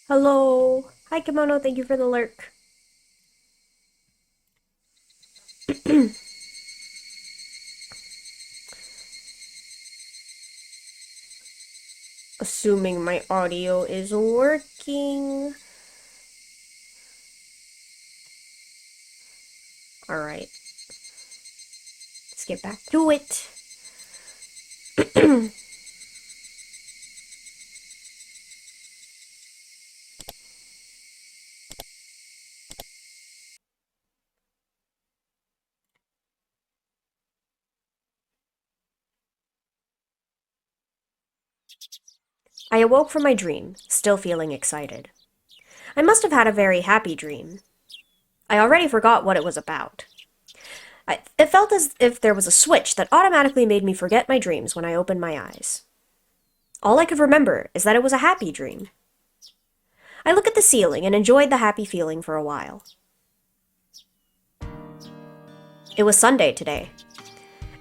Hello. Hi, Kimono. Thank you for the lurk. Assuming my audio is working. Alright. Let's get back to it. I awoke from my dream, still feeling excited. I must have had a very happy dream. I already forgot what it was about. It felt as if there was a switch that automatically made me forget my dreams when I opened my eyes. All I could remember is that it was a happy dream. I looked at the ceiling and enjoyed the happy feeling for a while. It was Sunday today.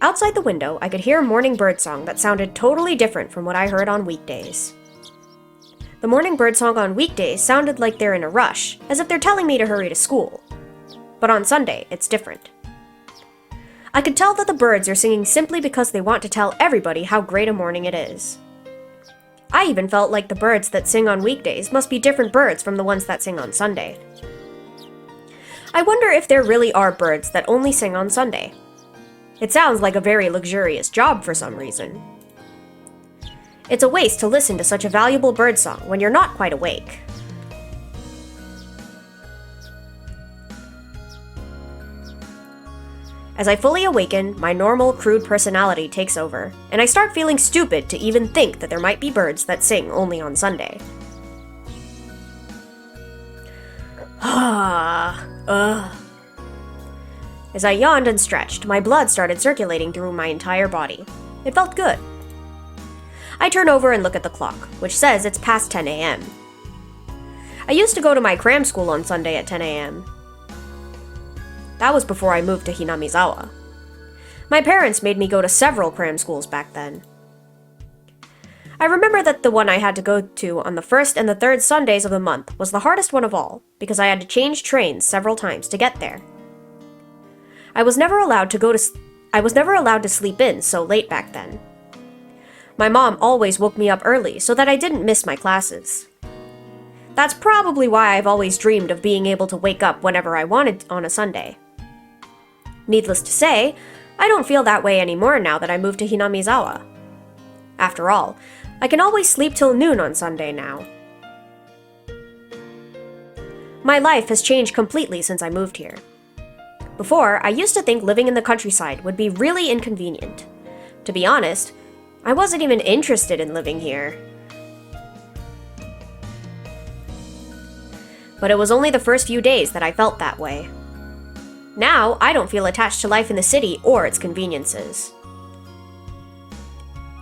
Outside the window, I could hear a morning birdsong that sounded totally different from what I heard on weekdays. The morning birdsong on weekdays sounded like they're in a rush, as if they're telling me to hurry to school. But on Sunday, it's different. I could tell that the birds are singing simply because they want to tell everybody how great a morning it is. I even felt like the birds that sing on weekdays must be different birds from the ones that sing on Sunday. I wonder if there really are birds that only sing on Sunday. It sounds like a very luxurious job for some reason. It's a waste to listen to such a valuable birdsong when you're not quite awake. As I fully awaken, my normal, crude personality takes over, and I start feeling stupid to even think that there might be birds that sing only on Sunday. As I yawned and stretched, my blood started circulating through my entire body. It felt good. I turn over and look at the clock, which says it's past 10 a.m. I used to go to my cram school on Sunday at 10 a.m. That was before I moved to Hinamizawa. My parents made me go to several cram schools back then. I remember that the one I had to go to on the first and the third Sundays of the month was the hardest one of all, because I had to change trains several times to get there. I was never allowed to sleep in so late back then. My mom always woke me up early so that I didn't miss my classes. That's probably why I've always dreamed of being able to wake up whenever I wanted on a Sunday. Needless to say, I don't feel that way anymore now that I moved to Hinamizawa. After all, I can always sleep till noon on Sunday now. My life has changed completely since I moved here. Before, I used to think living in the countryside would be really inconvenient. To be honest, I wasn't even interested in living here. But it was only the first few days that I felt that way. Now, I don't feel attached to life in the city or its conveniences.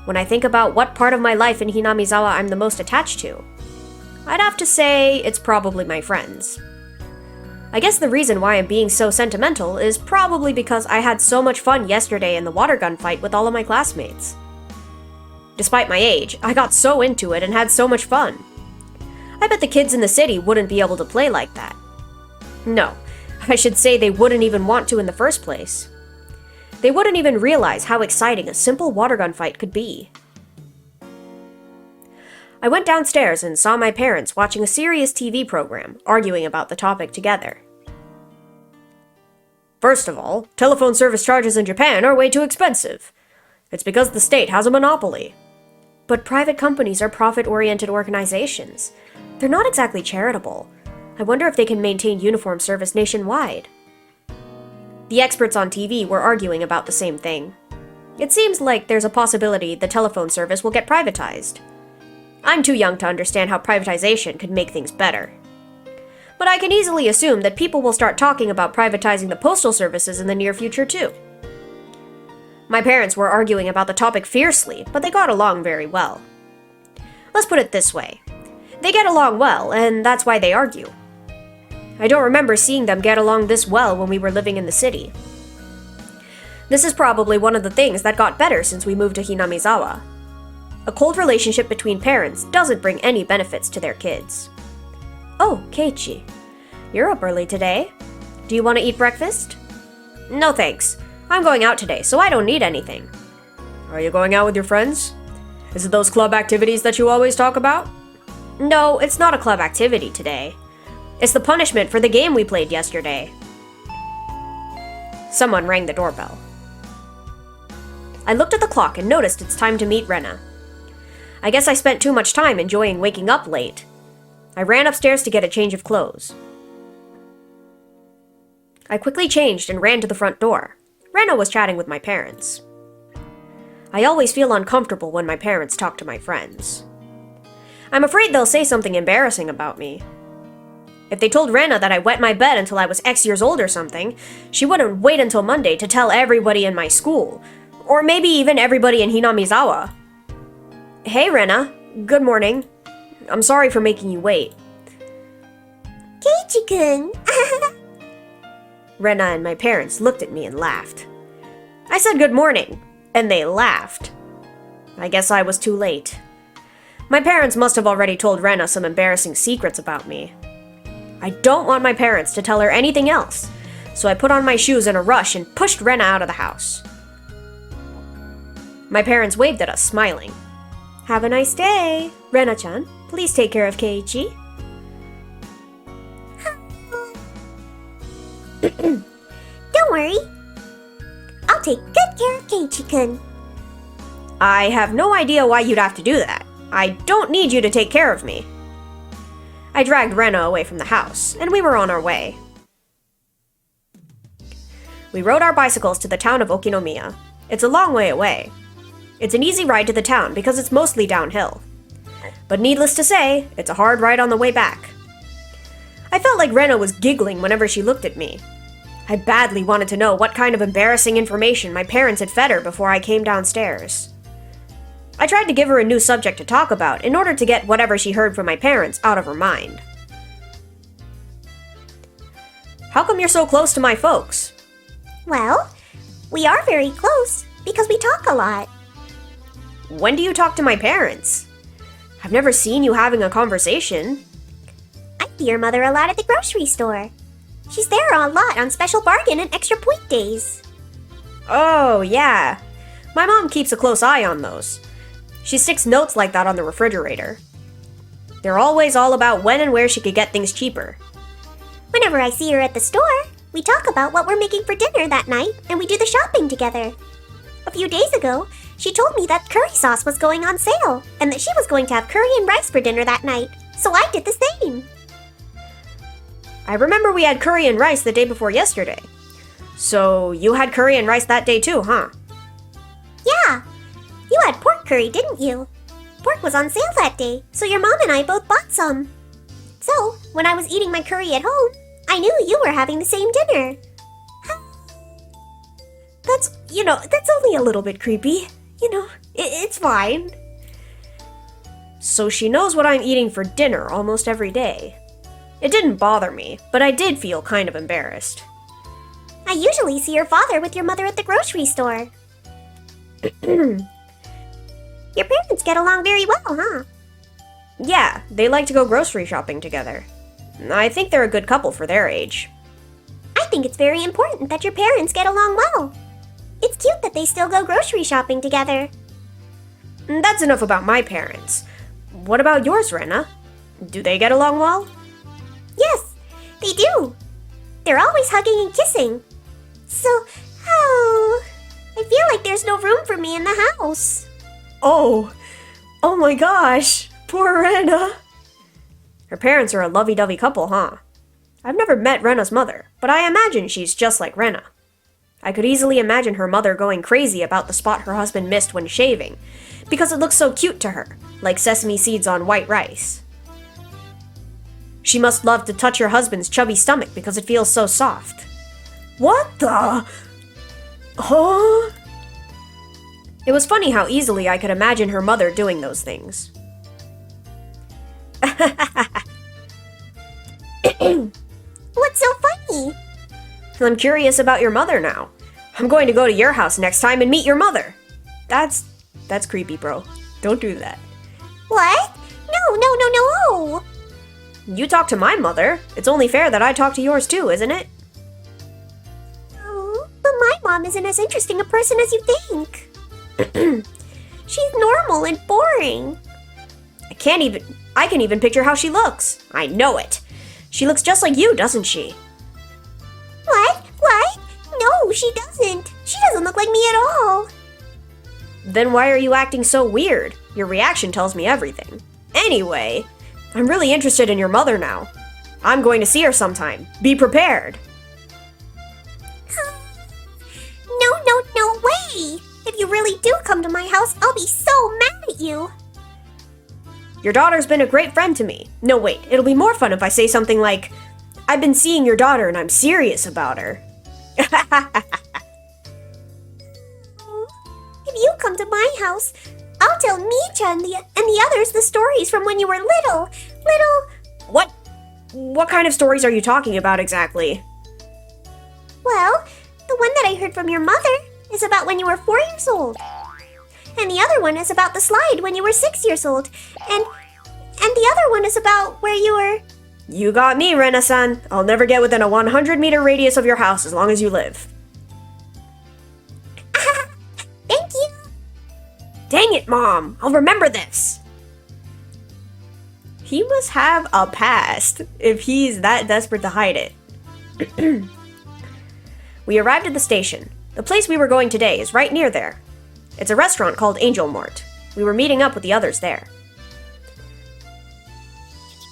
When I think about what part of my life in Hinamizawa I'm the most attached to, I'd have to say it's probably my friends. I guess the reason why I'm being so sentimental is probably because I had so much fun yesterday in the water gun fight with all of my classmates. Despite my age, I got so into it and had so much fun. I bet the kids in the city wouldn't be able to play like that. No, I should say they wouldn't even want to in the first place. They wouldn't even realize how exciting a simple water gun fight could be. I went downstairs and saw my parents watching a serious TV program, arguing about the topic together. First of all, telephone service charges in Japan are way too expensive. It's because the state has a monopoly. But private companies are profit-oriented organizations. They're not exactly charitable. I wonder if they can maintain uniform service nationwide. The experts on TV were arguing about the same thing. It seems like there's a possibility the telephone service will get privatized. I'm too young to understand how privatization could make things better. But I can easily assume that people will start talking about privatizing the postal services in the near future too. My parents were arguing about the topic fiercely, but they got along very well. Let's put it this way. They get along well, and that's why they argue. I don't remember seeing them get along this well when we were living in the city. This is probably one of the things that got better since we moved to Hinamizawa. A cold relationship between parents doesn't bring any benefits to their kids. Oh, Keiichi. You're up early today. Do you want to eat breakfast? No thanks. I'm going out today, so I don't need anything. Are you going out with your friends? Is it those club activities that you always talk about? No, it's not a club activity today. It's the punishment for the game we played yesterday. Someone rang the doorbell. I looked at the clock and noticed it's time to meet Rena. I guess I spent too much time enjoying waking up late. I ran upstairs to get a change of clothes. I quickly changed and ran to the front door. Rena was chatting with my parents. I always feel uncomfortable when my parents talk to my friends. I'm afraid they'll say something embarrassing about me. If they told Rena that I wet my bed until I was X years old or something, she wouldn't wait until Monday to tell everybody in my school, or maybe even everybody in Hinamizawa. Hey Rena, good morning. I'm sorry for making you wait. Keiichi-kun! Rena and my parents looked at me and laughed. I said good morning, and they laughed. I guess I was too late. My parents must have already told Rena some embarrassing secrets about me. I don't want my parents to tell her anything else, so I put on my shoes in a rush and pushed Rena out of the house. My parents waved at us, smiling. Have a nice day. Rena-chan, please take care of Keiichi. Don't worry. I'll take good care of Keiichi-kun. I have no idea why you'd have to do that. I don't need you to take care of me. I dragged Rena away from the house, and we were on our way. We rode our bicycles to the town of Okinomiya. It's a long way away. It's an easy ride to the town because it's mostly downhill. But needless to say, it's a hard ride on the way back. I felt like Rena was giggling whenever she looked at me. I badly wanted to know what kind of embarrassing information my parents had fed her before I came downstairs. I tried to give her a new subject to talk about in order to get whatever she heard from my parents out of her mind. How come you're so close to my folks? Well, we are very close because we talk a lot. When do you talk to my parents? I've never seen you having a conversation. I see your mother a lot at the grocery store. She's there a lot on special bargain and extra point days. Oh, yeah. My mom keeps a close eye on those. She sticks notes like that on the refrigerator. They're always all about when and where she could get things cheaper. Whenever I see her at the store, we talk about what we're making for dinner that night, and we do the shopping together. A few days ago, she told me that curry sauce was going on sale, and that she was going to have curry and rice for dinner that night, so I did the same. I remember we had curry and rice the day before yesterday. So you had curry and rice that day too, huh? Yeah. You had pork curry, didn't you? Pork was on sale that day, so your mom and I both bought some. So, when I was eating my curry at home, I knew you were having the same dinner. That's only a little bit creepy. It's fine. So she knows what I'm eating for dinner almost every day. It didn't bother me, but I did feel kind of embarrassed. I usually see your father with your mother at the grocery store. Your parents get along very well, huh? Yeah, they like to go grocery shopping together. I think they're a good couple for their age. I think it's very important that your parents get along well. It's cute that they still go grocery shopping together. That's enough about my parents. What about yours, Rena? Do they get along well? Yes, they do. They're always hugging and kissing. So, I feel like there's no room for me in the house. Oh my gosh, poor Rena. Her parents are a lovey-dovey couple, huh? I've never met Rena's mother, but I imagine she's just like Rena. I could easily imagine her mother going crazy about the spot her husband missed when shaving, because it looks so cute to her, like sesame seeds on white rice. She must love to touch her husband's chubby stomach because it feels so soft. What the? Huh? It was funny how easily I could imagine her mother doing those things. What's so funny? I'm curious about your mother now. I'm going to go to your house next time and meet your mother. That's creepy, bro. Don't do that. What? No. You talk to my mother. It's only fair that I talk to yours too, isn't it? Oh, but my mom isn't as interesting a person as you think. She's normal and boring. I can even picture how she looks. I know it. She looks just like you, doesn't she? What? What? No, she doesn't. She doesn't look like me at all. Then why are you acting so weird? Your reaction tells me everything. Anyway, I'm really interested in your mother now. I'm going to see her sometime. Be prepared. No way! If you really do come to my house, I'll be so mad at you. Your daughter's been a great friend to me. No, wait, it'll be more fun if I say something like, I've been seeing your daughter and I'm serious about her. If you come to my house, I'll tell Micha and the others the stories from when you were little. What kind of stories are you talking about exactly? Well, the one that I heard from your mother is about when you were 4 years old. And the other one is about the slide when you were 6 years old. And the other one is about where you were... You got me, Rena-san. I'll never get within a 100-meter radius of your house as long as you live. Thank you. Dang it, Mom. I'll remember this. He must have a past if he's that desperate to hide it. We arrived at the station. The place we were going today is right near there. It's a restaurant called Angel Mort. We were meeting up with the others there.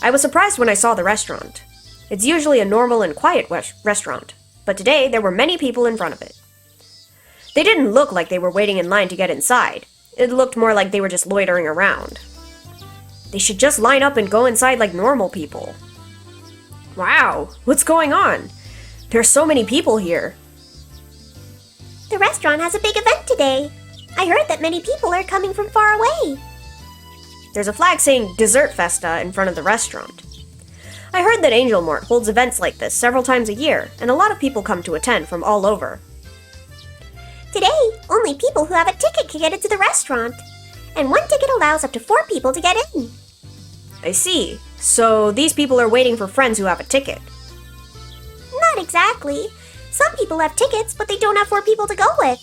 I was surprised when I saw the restaurant. It's usually a normal and quiet restaurant, but today there were many people in front of it. They didn't look like they were waiting in line to get inside. It looked more like they were just loitering around. They should just line up and go inside like normal people. Wow, what's going on? There's so many people here. The restaurant has a big event today. I heard that many people are coming from far away. There's a flag saying Dessert Festa in front of the restaurant. I heard that Angel Mort holds events like this several times a year, and a lot of people come to attend from all over. Today, only people who have a ticket can get into the restaurant. And one ticket allows up to 4 people to get in. I see. So these people are waiting for friends who have a ticket. Not exactly. Some people have tickets, but they don't have 4 people to go with.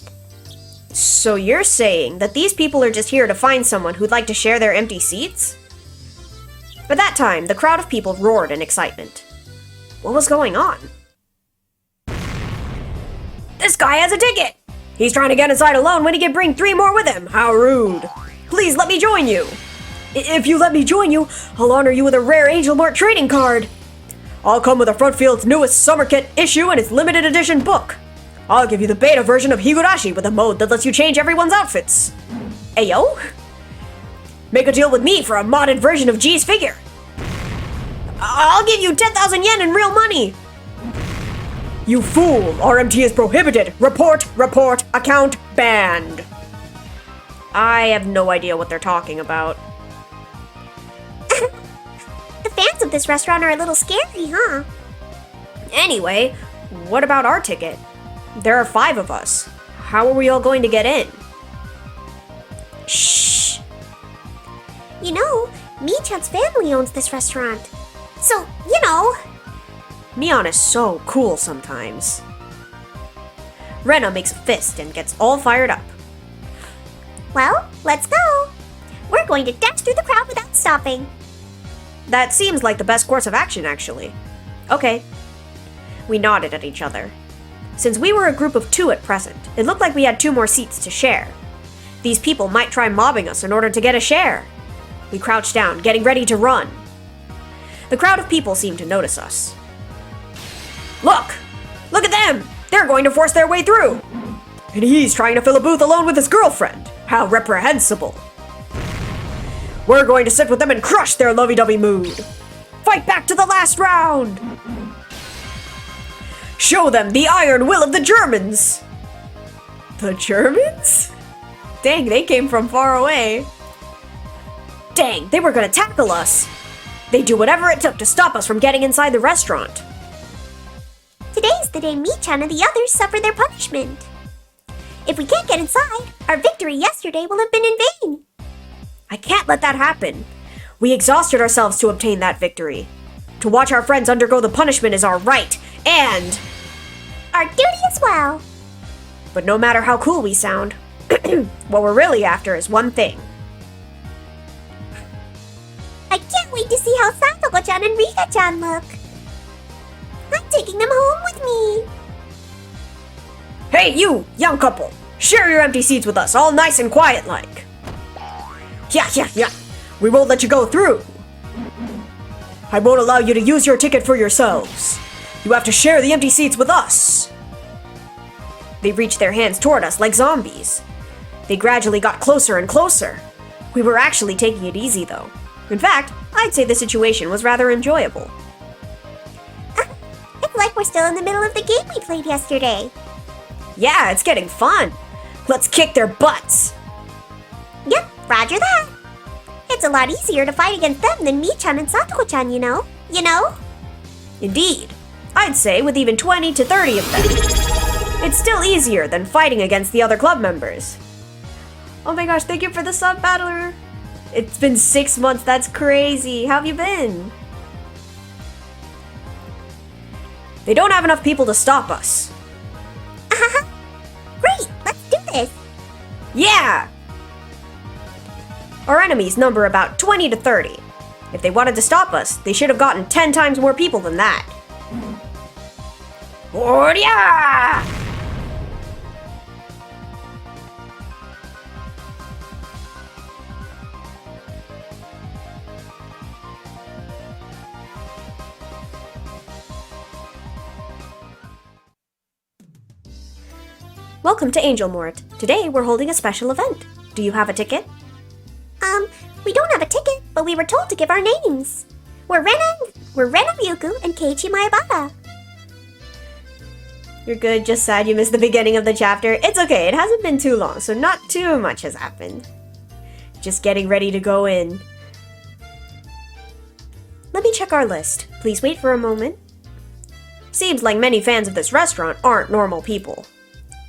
So you're saying that these people are just here to find someone who'd like to share their empty seats? By that time, the crowd of people roared in excitement. What was going on? This guy has a ticket! He's trying to get inside alone when he can bring 3 more with him. How rude. Please let me join you. If you let me join you, I'll honor you with a rare Angel Mort trading card. I'll come with a Front Field's newest summer kit issue and its limited edition book. I'll give you the beta version of Higurashi with a mode that lets you change everyone's outfits. Ayo? Make a deal with me for a modded version of G's figure. I'll give you 10,000 yen in real money. You fool! RMT is prohibited! Report! Account banned! I have no idea what they're talking about. The fans of this restaurant are a little scary, huh? Anyway, what about our ticket? There are 5 of us. How are we all going to get in? Shh! You know, Mi-chan's family owns this restaurant. So, you know... Mion is so cool sometimes. Rena makes a fist and gets all fired up. Well, let's go. We're going to dash through the crowd without stopping. That seems like the best course of action, actually. Okay. We nodded at each other. Since we were a group of 2 at present, it looked like we had 2 more seats to share. These people might try mobbing us in order to get a share. We crouched down, getting ready to run. The crowd of people seemed to notice us. Look! Look at them! They're going to force their way through! And he's trying to fill a booth alone with his girlfriend! How reprehensible! We're going to sit with them and crush their lovey-dovey mood! Fight back to the last round! Show them the iron will of the Germans! The Germans? Dang, they came from far away. Dang, they were gonna tackle us! They'd do whatever it took to stop us from getting inside the restaurant. Today's the day Mi-chan and the others suffer their punishment. If we can't get inside, our victory yesterday will have been in vain. I can't let that happen. We exhausted ourselves to obtain that victory. To watch our friends undergo the punishment is our right, and our duty as well. But no matter how cool we sound, what we're really after is one thing. I can't wait to see how Satoko-chan and Rika-chan look. I'm taking them home with me. Hey, you, young couple! Share your empty seats with us, all nice and quiet like. Yeah. We won't let you go through. I won't allow you to use your ticket for yourselves. You have to share the empty seats with us. They reached their hands toward us like zombies. They gradually got closer and closer. We were actually taking it easy though. In fact, I'd say the situation was rather enjoyable. It's like we're still in the middle of the game we played yesterday. Yeah, it's getting fun. Let's kick their butts. Yep, roger that. It's a lot easier to fight against them than Mi-chan and Satoko-chan, you know? Indeed. I'd say with even 20 to 30 of them. It's still easier than fighting against the other club members. Oh my gosh, thank you for the sub, Battler. It's been 6 months, that's crazy. How have you been? They don't have enough people to stop us. Great, let's do this. Yeah! Our enemies number about 20 to 30. If they wanted to stop us, they should have gotten 10 times more people than that. Orya! Welcome to Angel Mort. Today we're holding a special event. Do you have a ticket? We don't have a ticket, but we were told to give our names. We're Rena Ryuku and Keiichi Maebara. You're good, just sad you missed the beginning of the chapter. It's okay, it hasn't been too long, so not too much has happened. Just getting ready to go in. Let me check our list. Please wait for a moment. Seems like many fans of this restaurant aren't normal people.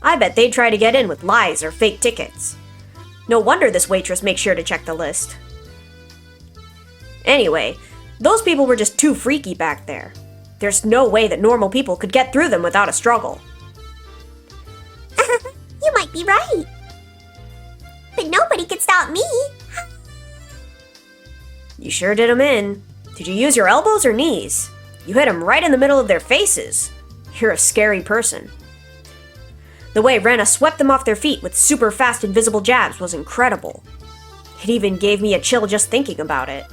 I bet they'd try to get in with lies or fake tickets. No wonder this waitress makes sure to check the list. Anyway, those people were just too freaky back there. There's no way that normal people could get through them without a struggle. You might be right. But nobody could stop me. You sure did them in. Did you use your elbows or knees? You hit them right in the middle of their faces. You're a scary person. The way Rena swept them off their feet with super fast invisible jabs was incredible. It even gave me a chill just thinking about it.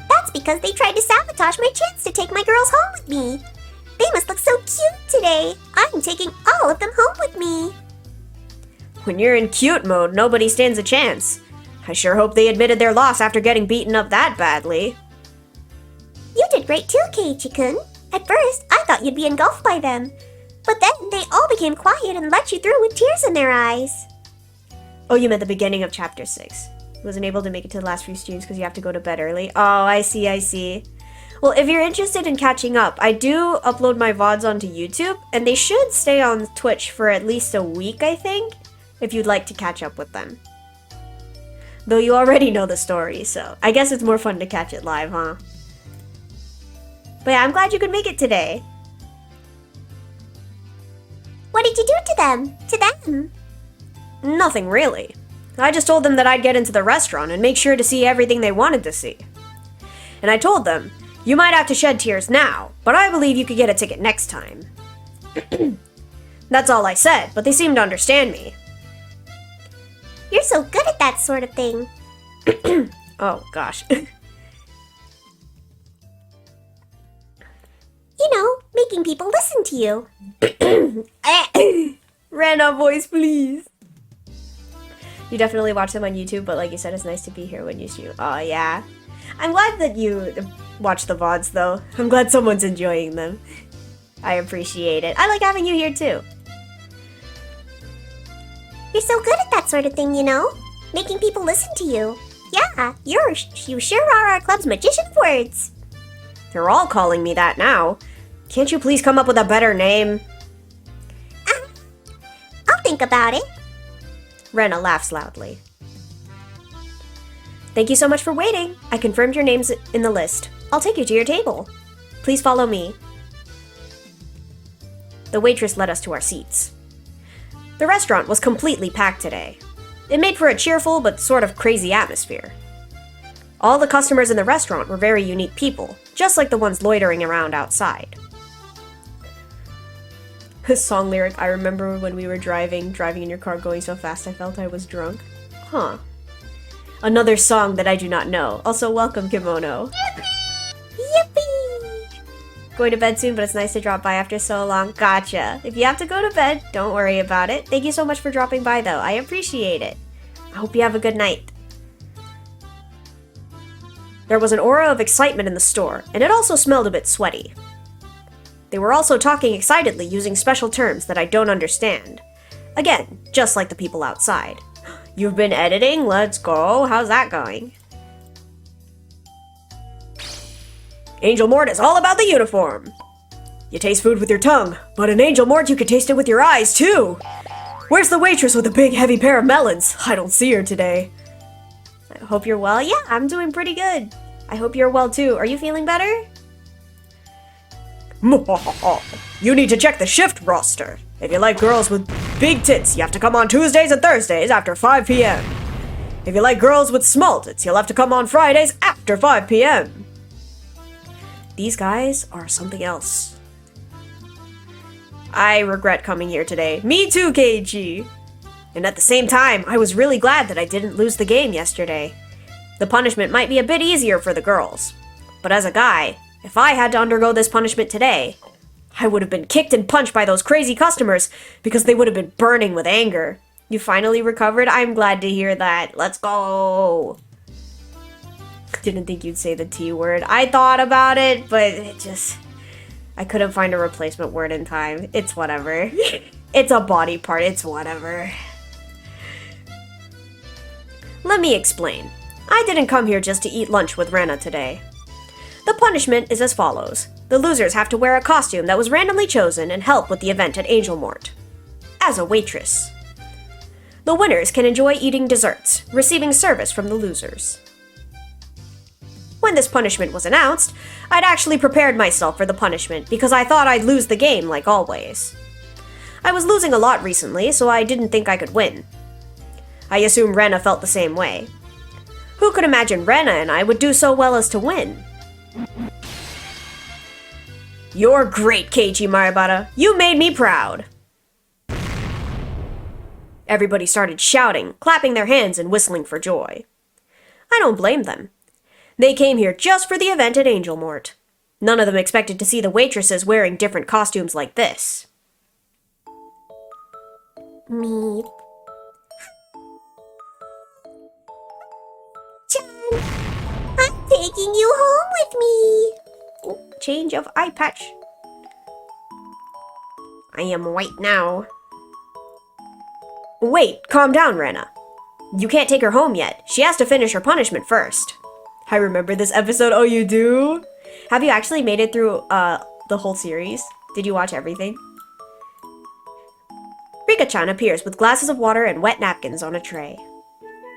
That's because they tried to sabotage my chance to take my girls home with me. They must look so cute today. I'm taking all of them home with me. When you're in cute mode, nobody stands a chance. I sure hope they admitted their loss after getting beaten up that badly. You did great too, Keiichi-kun. At first, I thought you'd be engulfed by them. But then they all became quiet and let you through with tears in their eyes. Oh, you meant the beginning of chapter 6. Wasn't able to make it to the last few streams because you have to go to bed early. Oh, I see. Well, if you're interested in catching up, I do upload my VODs onto YouTube, and they should stay on Twitch for at least a week, I think, if you'd like to catch up with them. Though you already know the story, so I guess it's more fun to catch it live, huh? But yeah, I'm glad you could make it today. What did you do to them? To them? Nothing really. I just told them that I'd get into the restaurant and make sure to see everything they wanted to see. And I told them, you might have to shed tears now, but I believe you could get a ticket next time. That's all I said, but they seemed to understand me. You're so good at that sort of thing. Oh, gosh. You know, making people listen to you. Rena voice, please. You definitely watch them on YouTube, but like you said, it's nice to be here when you shoot. Oh, yeah. I'm glad that you watch the VODs, though. I'm glad someone's enjoying them. I appreciate it. I like having you here, too. You're so good at that sort of thing, you know? Making people listen to you. Yeah, you sure are our club's magician of words. They're all calling me that now. Can't you please come up with a better name? I'll think about it. Rena laughs loudly. Thank you so much for waiting. I confirmed your names in the list. I'll take you to your table. Please follow me. The waitress led us to our seats. The restaurant was completely packed today. It made for a cheerful but sort of crazy atmosphere. All the customers in the restaurant were very unique people, just like the ones loitering around outside. This song lyric, I remember when we were driving in your car going so fast I felt I was drunk. Huh. Another song that I do not know. Also, welcome, Kimono. Yippee! Going to bed soon, but it's nice to drop by after so long. Gotcha. If you have to go to bed, don't worry about it. Thank you so much for dropping by, though. I appreciate it. I hope you have a good night. There was an aura of excitement in the store, and it also smelled a bit sweaty. They were also talking excitedly using special terms that I don't understand. Again, just like the people outside. You've been editing? Let's go. How's that going? Angel Mort is all about the uniform. You taste food with your tongue, but in Angel Mort you can taste it with your eyes too. Where's the waitress with the big heavy pair of melons? I don't see her today. I hope you're well. Yeah, I'm doing pretty good. I hope you're well too. Are you feeling better? You need to check the shift roster. If you like girls with big tits, you have to come on Tuesdays and Thursdays after 5 p.m. If you like girls with small tits, you'll have to come on Fridays after 5 p.m. These guys are something else. I regret coming here today. Me too, Keiichi. And at the same time, I was really glad that I didn't lose the game yesterday. The punishment might be a bit easier for the girls. But as a guy, if I had to undergo this punishment today, I would have been kicked and punched by those crazy customers because they would have been burning with anger. You finally recovered? I'm glad to hear that. Let's go! Didn't think you'd say the T word. I thought about it, but I couldn't find a replacement word in time. It's whatever. It's a body part. It's whatever. Let me explain. I didn't come here just to eat lunch with Rena today. The punishment is as follows. The losers have to wear a costume that was randomly chosen and help with the event at Angel Mort. As a waitress. The winners can enjoy eating desserts, receiving service from the losers. When this punishment was announced, I'd actually prepared myself for the punishment because I thought I'd lose the game like always. I was losing a lot recently, so I didn't think I could win. I assume Rena felt the same way. Who could imagine Rena and I would do so well as to win? You're great, Keiichi Maribata. You made me proud. Everybody started shouting, clapping their hands, and whistling for joy. I don't blame them. They came here just for the event at Angel Mort. None of them expected to see the waitresses wearing different costumes like this. Me. Chan, I'm taking you home with me. Change of eye patch. I am white now. Wait, calm down, Rena. You can't take her home yet. She has to finish her punishment first. I remember this episode. Oh, you do? Have you actually made it through the whole series? Did you watch everything? Rika-chan appears with glasses of water and wet napkins on a tray.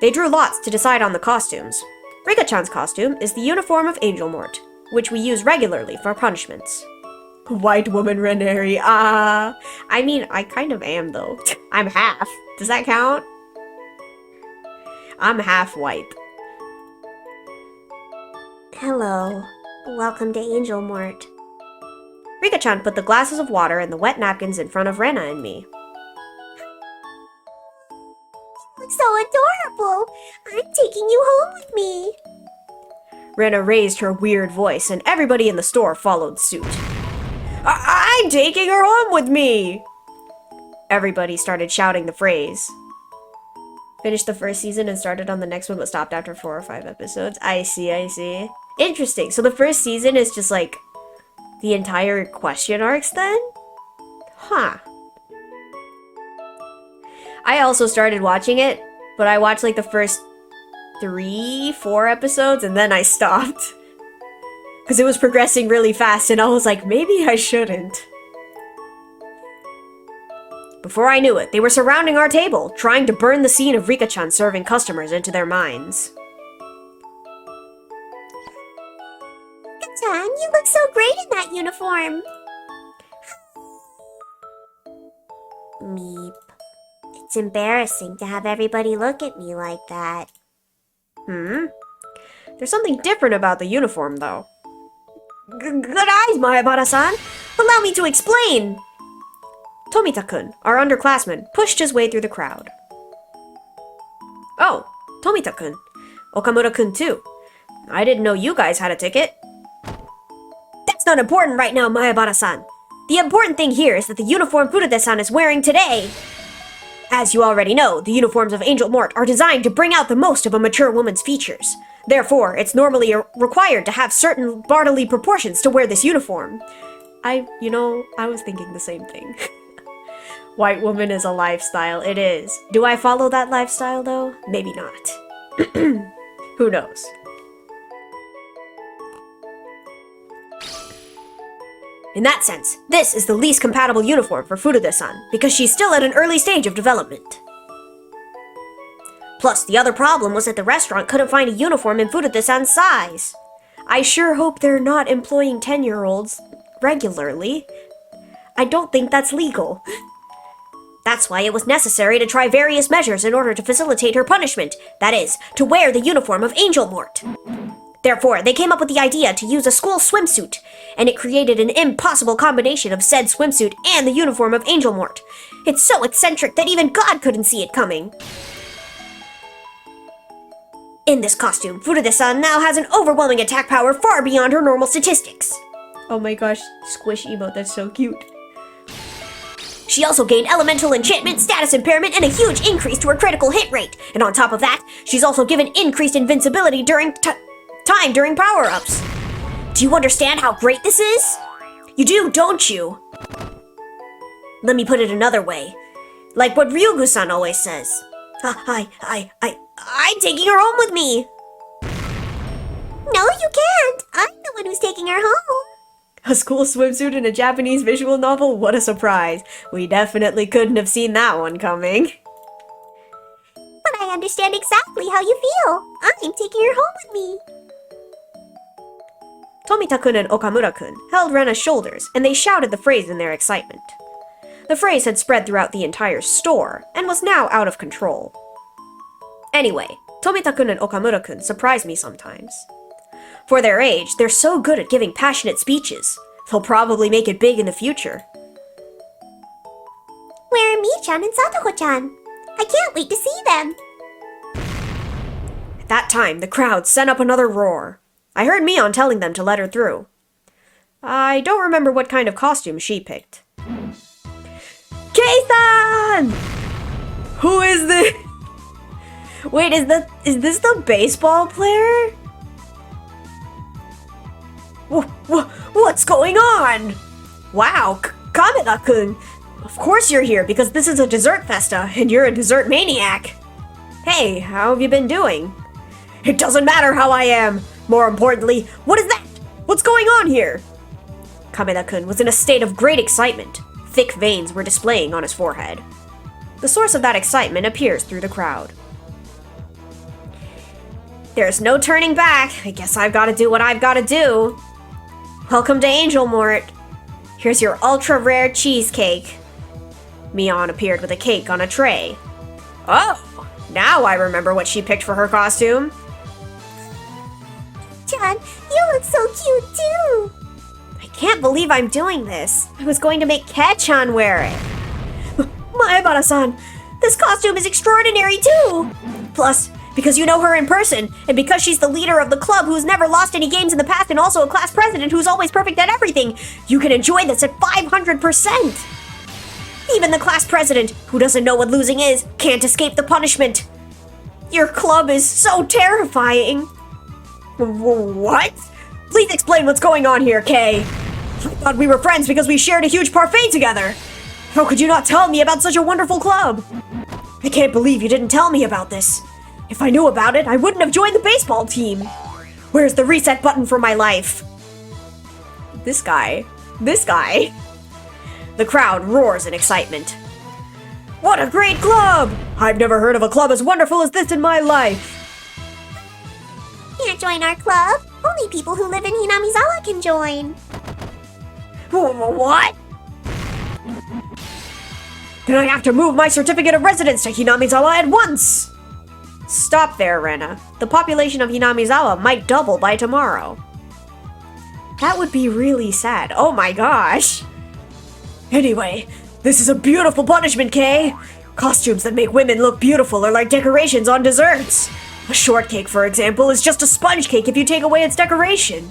They drew lots to decide on the costumes. Rika-chan's costume is the uniform of Angel Mort, which we use regularly for punishments. White woman Reneri, I mean, I kind of am, though. I'm half. Does that count? I'm half white. Hello. Welcome to Angel Mort. Rika-chan put the glasses of water and the wet napkins in front of Rena and me. So adorable! I'm taking you home with me. Rena raised her weird voice, and everybody in the store followed suit. I'm taking her home with me! Everybody started shouting the phrase. Finished the first season and started on the next one, but stopped after 4 or 5 episodes. I see. Interesting. So the first season is just like the entire question arcs then? Huh. I also started watching it, but I watched like the first 3, 4 episodes and then I stopped. Because it was progressing really fast and I was like, maybe I shouldn't. Before I knew it, they were surrounding our table, trying to burn the scene of Rika-chan serving customers into their minds. Chan, you look so great in that uniform. Meep. It's embarrassing to have everybody look at me like that. There's something different about the uniform, though. Good eyes, Maebara-san! Allow me to explain! Tomita-kun, our underclassman, pushed his way through the crowd. Oh, Tomita-kun. Okamura-kun, too. I didn't know you guys had a ticket. That's not important right now, Maebara-san. The important thing here is that the uniform Furude-san is wearing today. As you already know, the uniforms of Angel Mort are designed to bring out the most of a mature woman's features. Therefore, it's normally required to have certain bodily proportions to wear this uniform. I was thinking the same thing. White woman is a lifestyle, it is. Do I follow that lifestyle, though? Maybe not. Who knows? In that sense, this is the least compatible uniform for Furude-san, because she's still at an early stage of development. Plus, the other problem was that the restaurant couldn't find a uniform in Furude-san's size. I sure hope they're not employing 10-year-olds regularly. I don't think that's legal. That's why it was necessary to try various measures in order to facilitate her punishment, that is, to wear the uniform of Angel Mort. Therefore, they came up with the idea to use a school swimsuit, and it created an impossible combination of said swimsuit and the uniform of Angel Mort. It's so eccentric that even God couldn't see it coming. In this costume, Furude-san now has an overwhelming attack power far beyond her normal statistics. Oh my gosh, squish emote, that's so cute. She also gained elemental enchantment, status impairment, and a huge increase to her critical hit rate. And on top of that, she's also given increased invincibility during time during power-ups. Do you understand how great this is? You do, don't you? Let me put it another way. Like what Ryugu-san always says. I'm taking her home with me. No, you can't. I'm the one who's taking her home. A school swimsuit in a Japanese visual novel? What a surprise. We definitely couldn't have seen that one coming. But I understand exactly how you feel. I'm taking her home with me. Tomita-kun and Okamura-kun held Rena's shoulders, and they shouted the phrase in their excitement. The phrase had spread throughout the entire store, and was now out of control. Anyway, Tomita-kun and Okamura-kun surprise me sometimes. For their age, they're so good at giving passionate speeches. They'll probably make it big in the future. Where are Mi-chan and Satoko-chan? I can't wait to see them. At that time, the crowd sent up another roar. I heard Mion telling them to let her through. I don't remember what kind of costume she picked. Kei-san! Who is this? Wait, is this the baseball player? What's going on? Wow, Kameda-kun. Of course you're here because this is a dessert festa and you're a dessert maniac. Hey, how have you been doing? It doesn't matter how I am. More importantly, what is that? What's going on here? Kameda-kun was in a state of great excitement. Thick veins were displaying on his forehead. The source of that excitement appears through the crowd. There's no turning back. I guess I've got to do what I've got to do. Welcome to Angel Mort. Here's your ultra-rare cheesecake. Mion appeared with a cake on a tray. Oh, now I remember what she picked for her costume. Chan, you look so cute too. I can't believe I'm doing this. I was going to make Kei-chan wear it. Maebara-san, this costume is extraordinary too. Plus, because you know her in person, and because she's the leader of the club who's never lost any games in the past and also a class president who's always perfect at everything, you can enjoy this at 500%. Even the class president, who doesn't know what losing is, can't escape the punishment. Your club is so terrifying. What? Please explain what's going on here, Kei. I thought we were friends because we shared a huge parfait together. How could you not tell me about such a wonderful club? I can't believe you didn't tell me about this. If I knew about it, I wouldn't have joined the baseball team. Where's the reset button for my life? This guy. The crowd roars in excitement. What a great club! I've never heard of a club as wonderful as this in my life. Can't join our club. Only people who live in Hinamizawa can join. What? Then I have to move my certificate of residence to Hinamizawa at once! Stop there, Rena. The population of Hinamizawa might double by tomorrow. That would be really sad. Oh my gosh! Anyway, this is a beautiful punishment, Kei! Costumes that make women look beautiful are like decorations on desserts. A shortcake, for example, is just a sponge cake if you take away its decoration.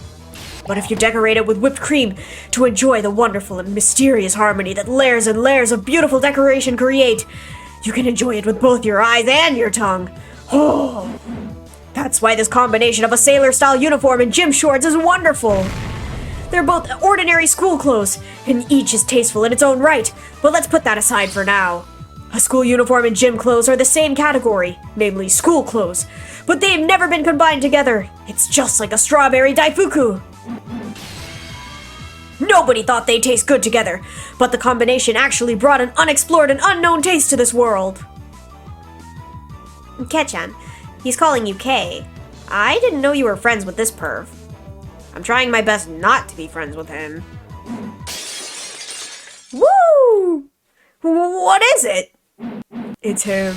But if you decorate it with whipped cream to enjoy the wonderful and mysterious harmony that layers and layers of beautiful decoration create, you can enjoy it with both your eyes and your tongue. Oh, that's why this combination of a sailor-style uniform and gym shorts is wonderful. They're both ordinary school clothes, and each is tasteful in its own right, but let's put that aside for now. A school uniform and gym clothes are the same category, namely school clothes, but they've never been combined together. It's just like a strawberry daifuku. Nobody thought they'd taste good together, but the combination actually brought an unexplored and unknown taste to this world. Ketchan, he's calling you Kei. I didn't know you were friends with this perv. I'm trying my best not to be friends with him. Woo! What is it? It's him.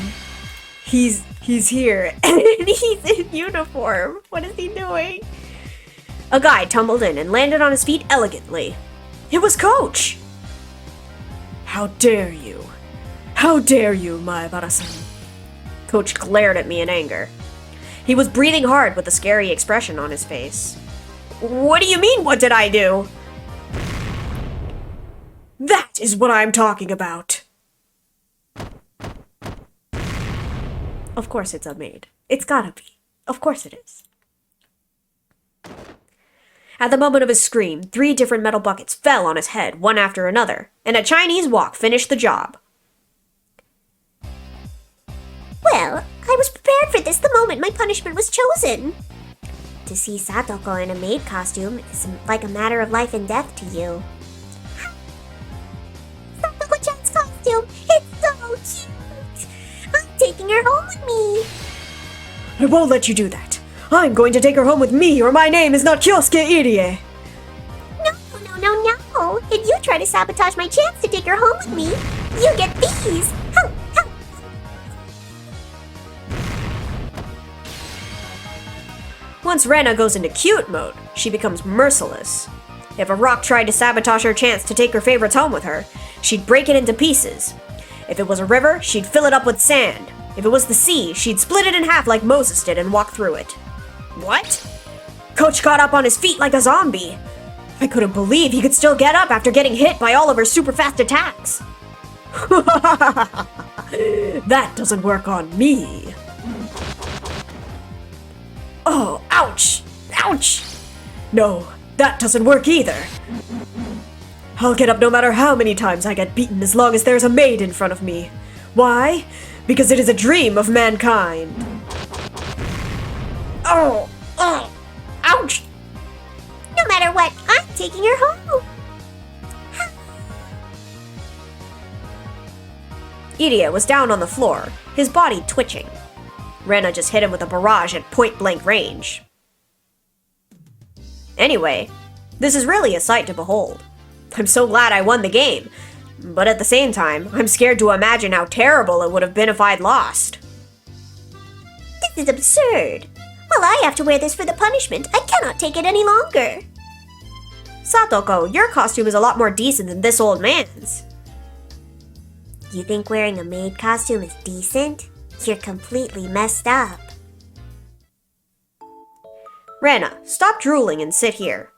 He's here, and he's in uniform. What is he doing? A guy tumbled in and landed on his feet elegantly. It was Coach! How dare you? How dare you, Maebara-san? Coach glared at me in anger. He was breathing hard with a scary expression on his face. What do you mean, what did I do? That is what I'm talking about. Of course it's a maid. It's gotta be. Of course it is. At the moment of his scream, 3 different metal buckets fell on his head, one after another, and a Chinese walk finished the job. Well, I was prepared for this the moment my punishment was chosen. To see Satoko in a maid costume is like a matter of life and death to you. Satoko-chan's costume! It's so cute! I'm taking her home with me! I won't let you do that. I'm going to take her home with me, or my name is not Kyosuke Irie. No. If you try to sabotage my chance to take her home with me, you get these! Ho! Once Rena goes into cute mode, she becomes merciless. If a rock tried to sabotage her chance to take her favorites home with her, she'd break it into pieces. If it was a river, she'd fill it up with sand. If it was the sea, she'd split it in half like Moses did and walk through it. What? Coach got up on his feet like a zombie. I couldn't believe he could still get up after getting hit by all of her super fast attacks. That doesn't work on me. Oh, ouch! Ouch! No, that doesn't work either. I'll get up no matter how many times I get beaten as long as there's a maid in front of me. Why? Because it is a dream of mankind. Oh! Ouch! No matter what, I'm taking her home! Irie was down on the floor, his body twitching. Rena just hit him with a barrage at point-blank range. Anyway, this is really a sight to behold. I'm so glad I won the game, but at the same time, I'm scared to imagine how terrible it would have been if I'd lost. This is absurd. While I have to wear this for the punishment, I cannot take it any longer. Satoko, your costume is a lot more decent than this old man's. You think wearing a maid costume is decent? You're completely messed up. Rena, stop drooling and sit here.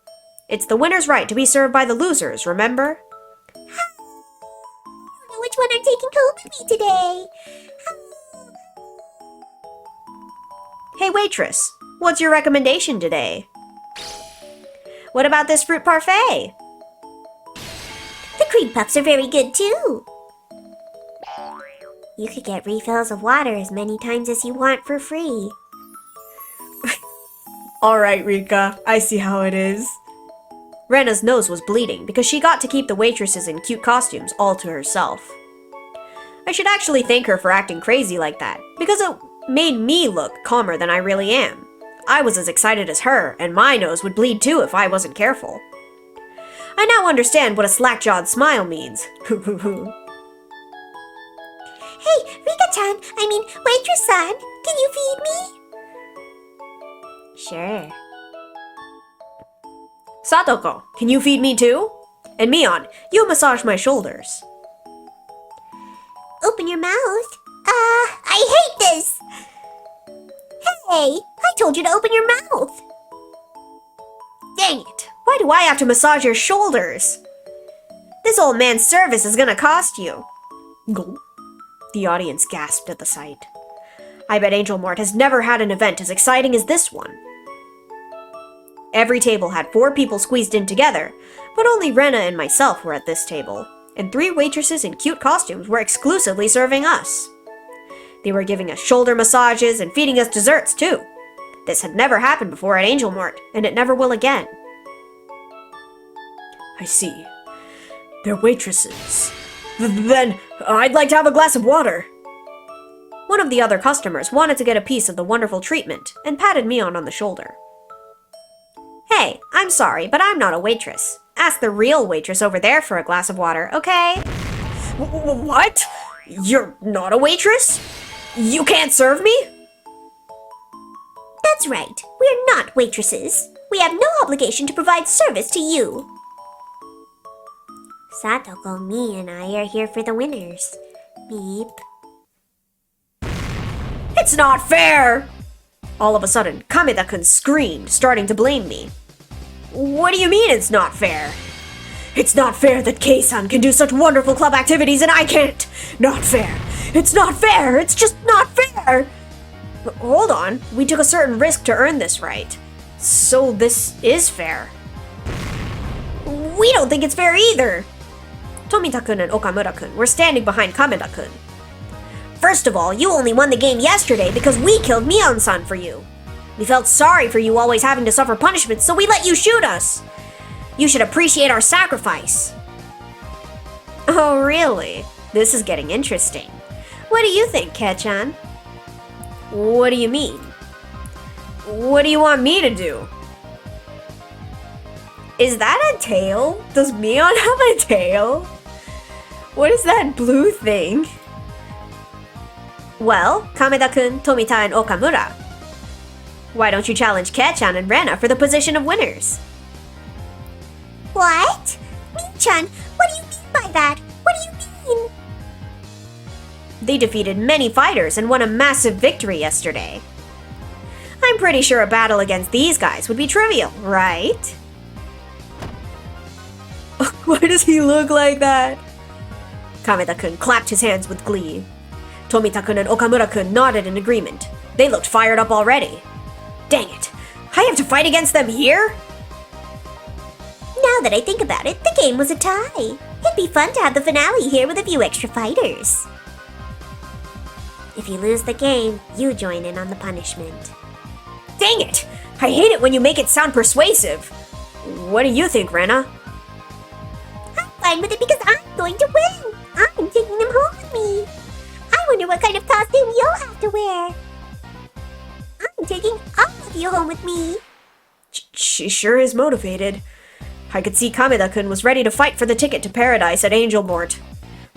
It's the winner's right to be served by the losers, remember? I don't know which one I'm taking home with me today. Hey waitress, what's your recommendation today? What about this fruit parfait? The cream puffs are very good too. You could get refills of water as many times as you want for free. Alright, Rika, I see how it is. Rena's nose was bleeding because she got to keep the waitresses in cute costumes all to herself. I should actually thank her for acting crazy like that, because it made me look calmer than I really am. I was as excited as her, and my nose would bleed too if I wasn't careful. I now understand what a slack-jawed smile means. Hey, Rika-chan, waitress-san, can you feed me? Sure. Satoko, can you feed me too? And Mion, you massage my shoulders. Open your mouth. I hate this! Hey, I told you to open your mouth! Dang it! Why do I have to massage your shoulders? This old man's service is gonna cost you. Gulp. The audience gasped at the sight. I bet Angel Mort has never had an event as exciting as this one. Every table had 4 people squeezed in together, but only Rena and myself were at this table, and 3 waitresses in cute costumes were exclusively serving us. They were giving us shoulder massages and feeding us desserts too. This had never happened before at Angel Mort, and it never will again. I see. They're waitresses. Then I'd like to have a glass of water. One of the other customers wanted to get a piece of the wonderful treatment and patted Mion on the shoulder. Hey, I'm sorry, but I'm not a waitress. Ask the real waitress over there for a glass of water, okay? What? You're not a waitress? You can't serve me? That's right. We're not waitresses. We have no obligation to provide service to you. Satoko, me, and I are here for the winners. Beep. It's not fair! All of a sudden, Kameda-kun screamed, starting to blame me. What do you mean it's not fair? It's not fair that Kei-san can do such wonderful club activities and I can't! Not fair! It's not fair! It's just not fair! Hold on, we took a certain risk to earn this right. So this is fair. We don't think it's fair either! Tomita-kun and Okamura-kun were standing behind Kameda-kun. First of all, you only won the game yesterday because we killed Mion-san for you. We felt sorry for you always having to suffer punishment, so we let you shoot us. You should appreciate our sacrifice. Oh, really? This is getting interesting. What do you think, Kei-chan? What do you mean? What do you want me to do? Is that a tail? Does Mion have a tail? What is that blue thing? Well, Kameda-kun, Tomita, and Okamura. Why don't you challenge Kei-chan and Rena for the position of winners? What? Min-chan, what do you mean by that? What do you mean? They defeated many fighters and won a massive victory yesterday. I'm pretty sure a battle against these guys would be trivial, right? Why does he look like that? Kameda-kun clapped his hands with glee. Tomita-kun and Okamura-kun nodded in agreement. They looked fired up already. Dang it! I have to fight against them here? Now that I think about it, the game was a tie. It'd be fun to have the finale here with a few extra fighters. If you lose the game, you join in on the punishment. Dang it! I hate it when you make it sound persuasive. What do you think, Rena? I'm fine with it because I'm going to win. I'm taking them home with me. I wonder what kind of costume you'll have to wear. I'm taking all of you home with me. She sure is motivated. I could see Kameda-kun was ready to fight for the ticket to paradise at Angel Mort.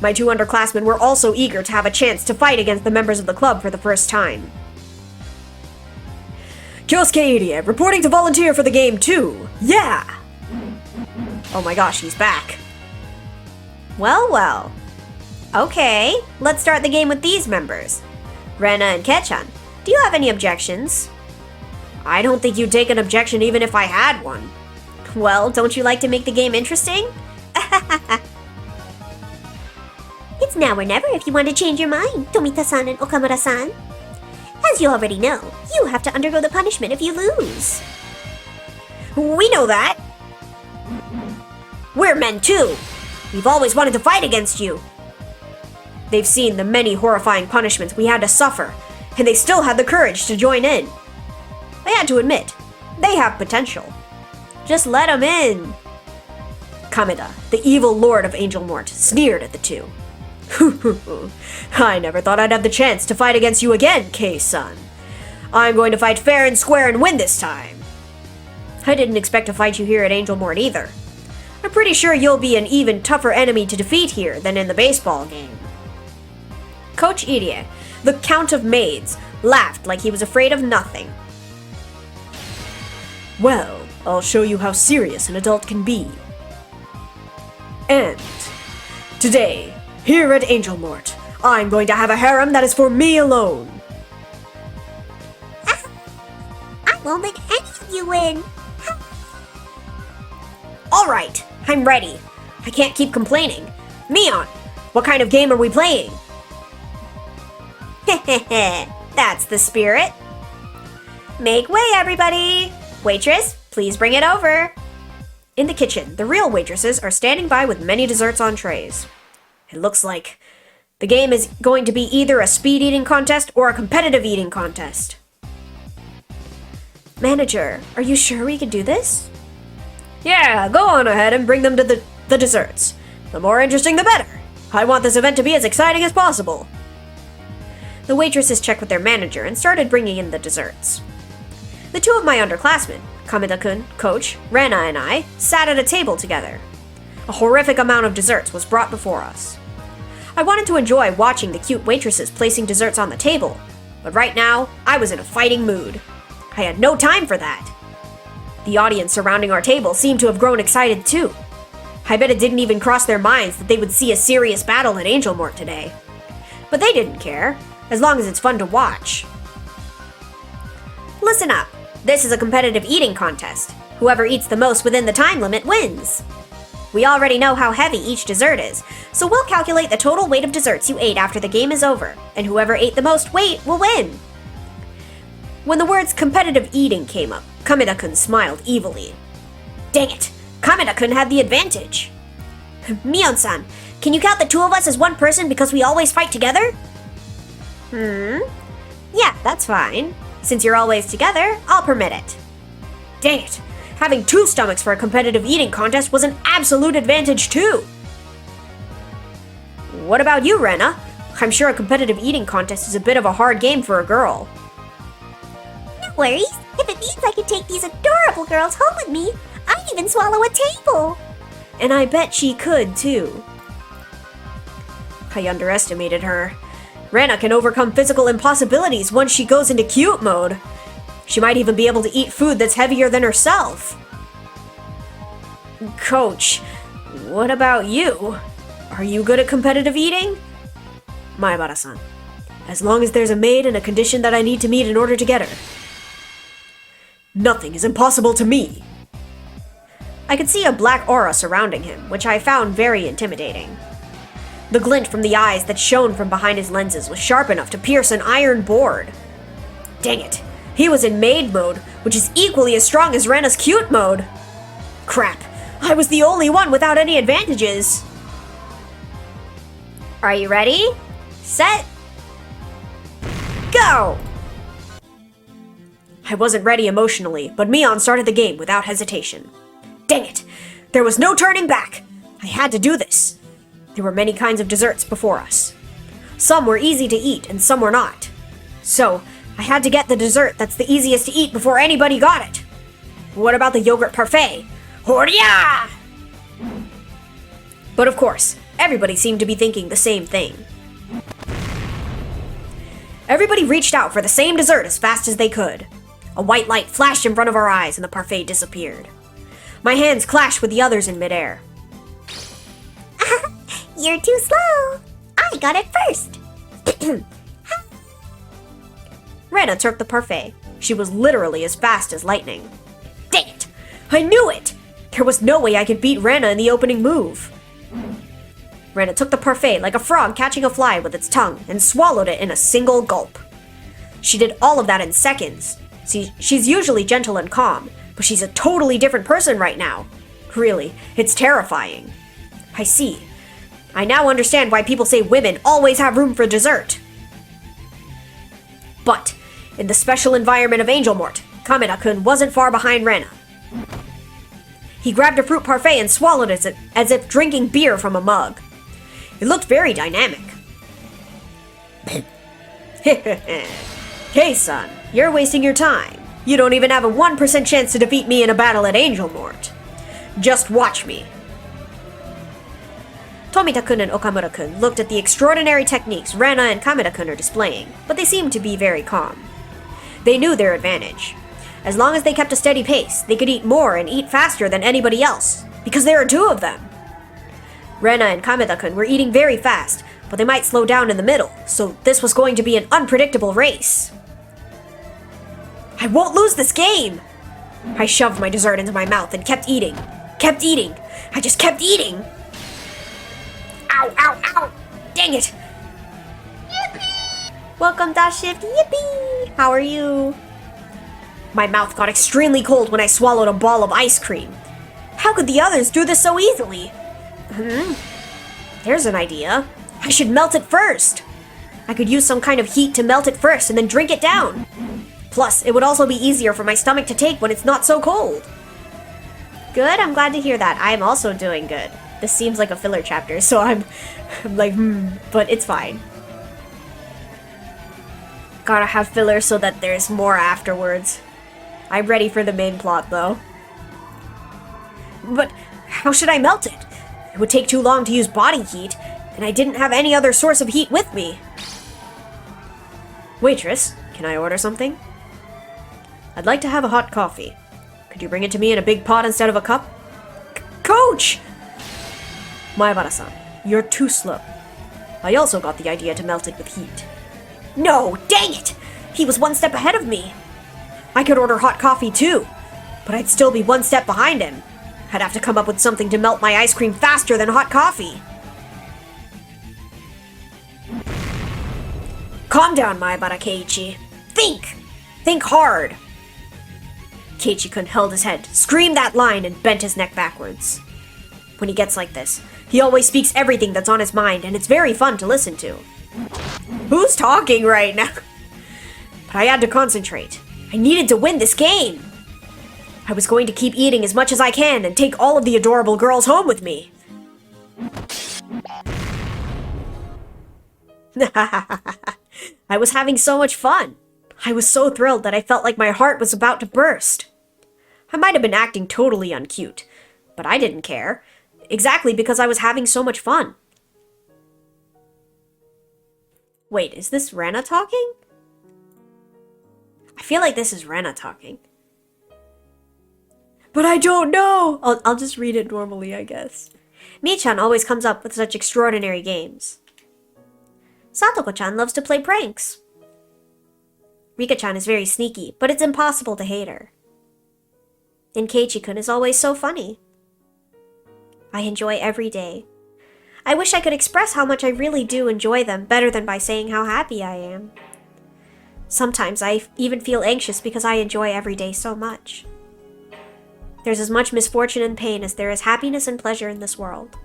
My 2 underclassmen were also eager to have a chance to fight against the members of the club for the first time. Kyosuke Irie, reporting to volunteer for the game too. Yeah! Oh my gosh, he's back. Well. Okay, let's start the game with these members. Rena and Kei-chan, do you have any objections? I don't think you'd take an objection even if I had one. Well, don't you like to make the game interesting? It's now or never if you want to change your mind, Tomita-san and Okamura-san. As you already know, you have to undergo the punishment if you lose. We know that! We're men too! We've always wanted to fight against you! They've seen the many horrifying punishments we had to suffer, and they still had the courage to join in. I had to admit, they have potential. Just let them in! Kameda, the evil lord of Angel Mort, sneered at the two. I never thought I'd have the chance to fight against you again, Kei-san. I'm going to fight fair and square and win this time. I didn't expect to fight you here at Angel Mort either. I'm pretty sure you'll be an even tougher enemy to defeat here than in the baseball game. Coach Irie, the Count of Maids, laughed like he was afraid of nothing. Well, I'll show you how serious an adult can be. And today, here at Angel Mort, I'm going to have a harem that is for me alone. I won't let any of you win. Alright, I'm ready. I can't keep complaining. Mion, what kind of game are we playing? Heh, that's the spirit. Make way, everybody! Waitress, please bring it over. In the kitchen, the real waitresses are standing by with many desserts on trays. It looks like the game is going to be either a speed eating contest or a competitive eating contest. Manager, are you sure we can do this? Yeah, go on ahead and bring them to the desserts. The more interesting, the better. I want this event to be as exciting as possible. The waitresses checked with their manager and started bringing in the desserts. The two of my underclassmen, Kameda-kun, Coach, Rena, and I, sat at a table together. A horrific amount of desserts was brought before us. I wanted to enjoy watching the cute waitresses placing desserts on the table, but right now, I was in a fighting mood. I had no time for that. The audience surrounding our table seemed to have grown excited too. I bet it didn't even cross their minds that they would see a serious battle at Angel Mort today. But they didn't care, as long as it's fun to watch. Listen up. This is a competitive eating contest. Whoever eats the most within the time limit wins. We already know how heavy each dessert is, so we'll calculate the total weight of desserts you ate after the game is over, and whoever ate the most weight will win. When the words competitive eating came up, Kameda-kun smiled evilly. Dang it! Kameda-kun had the advantage! Mion-san, can you count the two of us as one person because we always fight together? Yeah, that's fine. Since you're always together, I'll permit it. Dang it! Having two stomachs for a competitive eating contest was an absolute advantage too! What about you, Rena? I'm sure a competitive eating contest is a bit of a hard game for a girl. No worries. If it means I can take these adorable girls home with me, I'd even swallow a table. And I bet she could too. I underestimated her. Rena can overcome physical impossibilities once she goes into cute mode. She might even be able to eat food that's heavier than herself. Coach, what about you? Are you good at competitive eating? Maebara-san, as long as there's a maid and a condition that I need to meet in order to get her. Nothing is impossible to me. I could see a black aura surrounding him, which I found very intimidating. The glint from the eyes that shone from behind his lenses was sharp enough to pierce an iron board. Dang it, he was in maid mode, which is equally as strong as Rena's cute mode. Crap, I was the only one without any advantages. Are you ready? Set. Go! I wasn't ready emotionally, but Mion started the game without hesitation. Dang it, there was no turning back. I had to do this. There were many kinds of desserts before us. Some were easy to eat and some were not. So, I had to get the dessert that's the easiest to eat before anybody got it. What about the yogurt parfait? Horya! But of course, everybody seemed to be thinking the same thing. Everybody reached out for the same dessert as fast as they could. A white light flashed in front of our eyes and the parfait disappeared. My hands clashed with the others in midair. You're too slow. I got it first. Rena took the parfait. She was literally as fast as lightning. Dang it! I knew it! There was no way I could beat Rena in the opening move. Rena took the parfait like a frog catching a fly with its tongue and swallowed it in a single gulp. She did all of that in seconds. See, she's usually gentle and calm, but she's a totally different person right now. Really, it's terrifying. I see. I now understand why people say women always have room for dessert. But, in the special environment of Angel Mort, Kameda-kun wasn't far behind Rena. He grabbed a fruit parfait and swallowed it as if drinking beer from a mug. It looked very dynamic. Kei-san, you're wasting your time. You don't even have a 1% chance to defeat me in a battle at Angel Mort. Just watch me. Tomita-kun and Okamura-kun looked at the extraordinary techniques Rena and Kameda-kun are displaying, but they seemed to be very calm. They knew their advantage. As long as they kept a steady pace, they could eat more and eat faster than anybody else, because there are two of them. Rena and Kameda-kun were eating very fast, but they might slow down in the middle, so this was going to be an unpredictable race. I won't lose this game! I shoved my dessert into my mouth and kept eating. Kept eating. I just kept eating. Ow, ow, ow! Dang it! Yippee! Welcome, Dashift. Yippee! How are you? My mouth got extremely cold when I swallowed a ball of ice cream. How could the others do this so easily? There's an idea. I should melt it first. I could use some kind of heat to melt it first and then drink it down. Plus, it would also be easier for my stomach to take when it's not so cold. Good, I'm glad to hear that. I am also doing good. This seems like a filler chapter, so I'm like, but it's fine. Gotta have filler so that there's more afterwards. I'm ready for the main plot, though. But how should I melt it? It would take too long to use body heat, and I didn't have any other source of heat with me. Waitress, can I order something? I'd like to have a hot coffee. Could you bring it to me in a big pot instead of a cup? Coach! Maebara-san, you're too slow. I also got the idea to melt it with heat. No, dang it! He was one step ahead of me. I could order hot coffee too, but I'd still be one step behind him. I'd have to come up with something to melt my ice cream faster than hot coffee. Calm down, Maebara Keiichi. Think! Think hard! Keiichi-kun held his head, screamed that line, and bent his neck backwards. When he gets like this, he always speaks everything that's on his mind, and it's very fun to listen to. Who's talking right now? But I had to concentrate. I needed to win this game! I was going to keep eating as much as I can and take all of the adorable girls home with me. I was having so much fun. I was so thrilled that I felt like my heart was about to burst. I might have been acting totally uncute, but I didn't care. Exactly because I was having so much fun. Wait, is this Rena talking? I feel like this is Rena talking. But I don't know! I'll just read it normally, I guess. Mii-chan always comes up with such extraordinary games. Satoko-chan loves to play pranks. Rika-chan is very sneaky, but it's impossible to hate her. And Keiichi-kun is always so funny. I enjoy every day. I wish I could express how much I really do enjoy them better than by saying how happy I am. Sometimes I even feel anxious because I enjoy every day so much. There's as much misfortune and pain as there is happiness and pleasure in this world.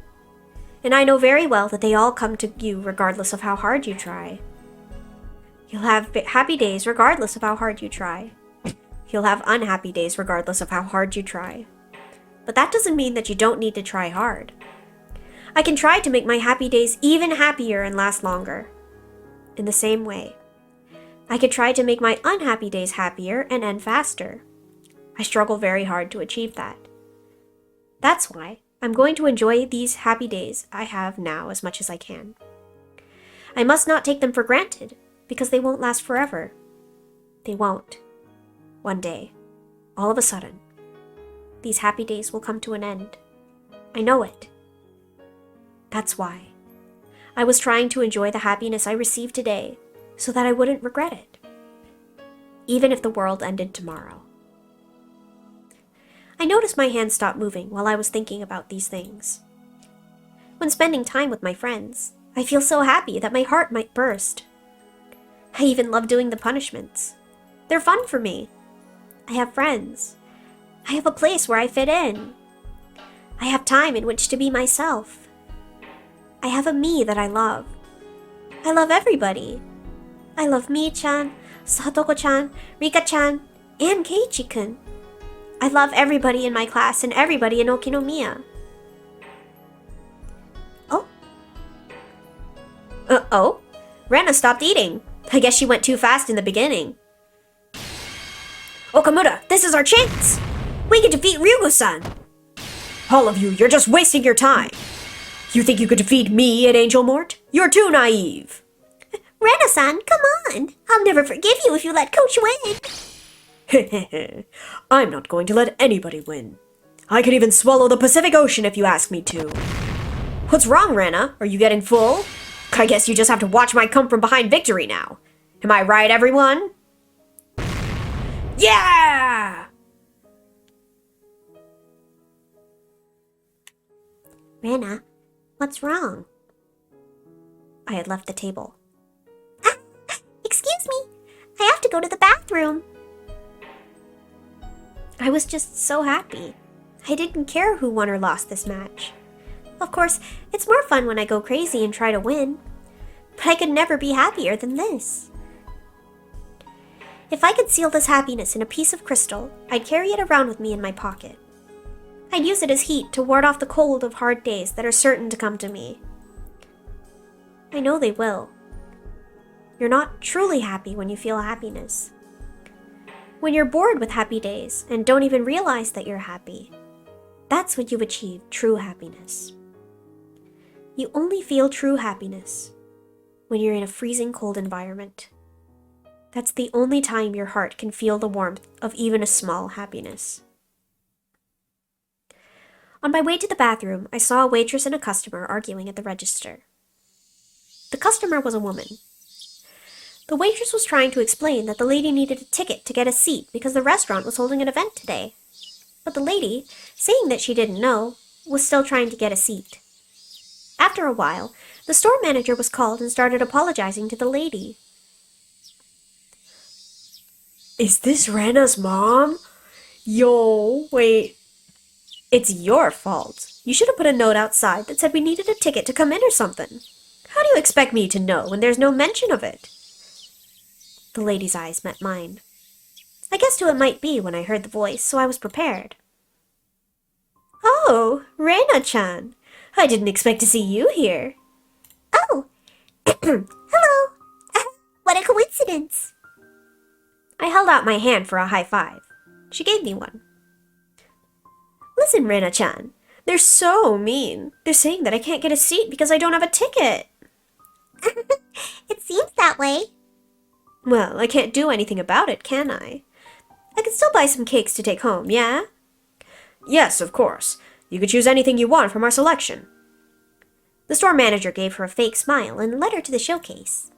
And I know very well that they all come to you regardless of how hard you try. You'll have happy days regardless of how hard you try. You'll have unhappy days regardless of how hard you try. But that doesn't mean that you don't need to try hard. I can try to make my happy days even happier and last longer. In the same way, I can try to make my unhappy days happier and end faster. I struggle very hard to achieve that. That's why I'm going to enjoy these happy days I have now as much as I can. I must not take them for granted, because they won't last forever. They won't. One day, all of a sudden, these happy days will come to an end. I know it. That's why I was trying to enjoy the happiness I received today so that I wouldn't regret it, even if the world ended tomorrow. I noticed my hands stopped moving while I was thinking about these things. When spending time with my friends, I feel so happy that my heart might burst. I even love doing the punishments. They're fun for me. I have friends. I have a place where I fit in. I have time in which to be myself. I have a me that I love. I love everybody. I love Mii-chan, Satoko-chan, Rika-chan, and Keiichi-kun. I love everybody in my class and everybody in Okinomiya. Oh? Oh? Rena stopped eating. I guess she went too fast in the beginning. Okamura, this is our chance! We can defeat Ryugu-san! All of you, you're just wasting your time! You think you could defeat me at Angel Mort? You're too naive! Rena-san, come on! I'll never forgive you if you let Coach win! I'm not going to let anybody win. I could even swallow the Pacific Ocean if you ask me to. What's wrong, Rena? Are you getting full? I guess you just have to watch my come-from-behind victory now. Am I right, everyone? Yeah! Rena, what's wrong? I had left the table. Excuse me, I have to go to the bathroom. I was just so happy. I didn't care who won or lost this match. Of course, it's more fun when I go crazy and try to win. But I could never be happier than this. If I could seal this happiness in a piece of crystal, I'd carry it around with me in my pocket. I'd use it as heat to ward off the cold of hard days that are certain to come to me. I know they will. You're not truly happy when you feel happiness. When you're bored with happy days and don't even realize that you're happy, that's when you've achieved true happiness. You only feel true happiness when you're in a freezing cold environment. That's the only time your heart can feel the warmth of even a small happiness. On my way to the bathroom, I saw a waitress and a customer arguing at the register. The customer was a woman. The waitress was trying to explain that the lady needed a ticket to get a seat because the restaurant was holding an event today. But the lady, saying that she didn't know, was still trying to get a seat. After a while, the store manager was called and started apologizing to the lady. Is this Rena's mom? Yo, wait. It's your fault. You should have put a note outside that said we needed a ticket to come in or something. How do you expect me to know when there's no mention of it? The lady's eyes met mine. I guessed who it might be when I heard the voice, so I was prepared. Oh, Rena-chan. I didn't expect to see you here. Oh, hello. What a coincidence. I held out my hand for a high five. She gave me one. Listen, Rena-chan. They're so mean. They're saying that I can't get a seat because I don't have a ticket. It seems that way. Well, I can't do anything about it, can I? I can still buy some cakes to take home, yeah? Yes, of course. You could choose anything you want from our selection. The store manager gave her a fake smile and led her to the showcase.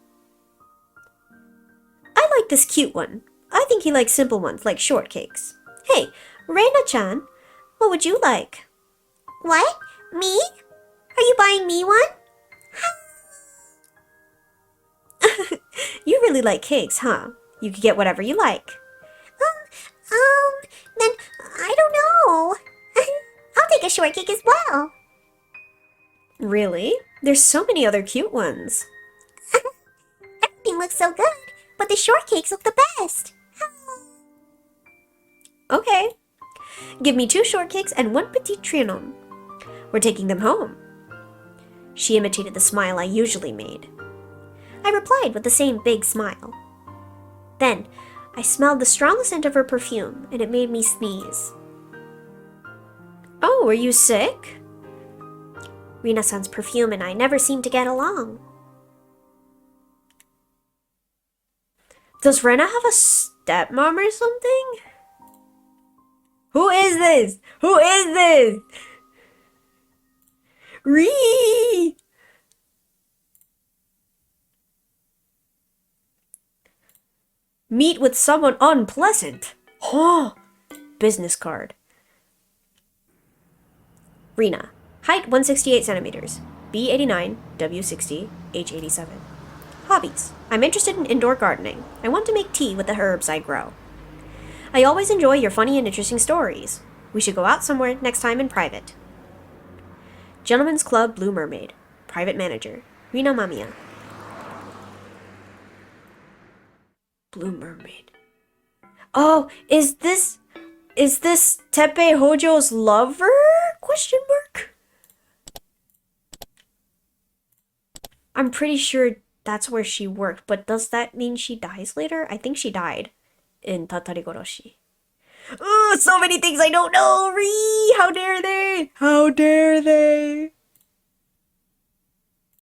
I like this cute one. I think he likes simple ones like shortcakes. Hey, Reina-chan, what would you like? What? Me? Are you buying me one? You really like cakes, huh? You could get whatever you like. Then I don't know. I'll take a shortcake as well. Really? There's so many other cute ones. Everything looks so good, but the shortcakes look the best. Okay. Give me 2 shortcakes and 1 petit trianon. We're taking them home. She imitated the smile I usually made. I replied with the same big smile. Then, I smelled the strong scent of her perfume, and it made me sneeze. Oh, are you sick? Rina-san's perfume and I never seemed to get along. Does Rena have a stepmom or something? Who is this? Who is this? Ree! Meet with someone unpleasant. Oh, business card. Rena, height 168 centimeters, B89, W60, H87. Hobbies. I'm interested in indoor gardening. I want to make tea with the herbs I grow. I always enjoy your funny and interesting stories. We should go out somewhere next time in private. Gentlemen's Club Blue Mermaid. Private Manager. Rina Mamiya. Blue Mermaid. Oh, is this Teppei Hojo's lover? Question mark? I'm pretty sure that's where she worked. But does that mean she dies later? I think she died in Tatarigoroshi. Oh, so many things I don't know! How dare they? How dare they?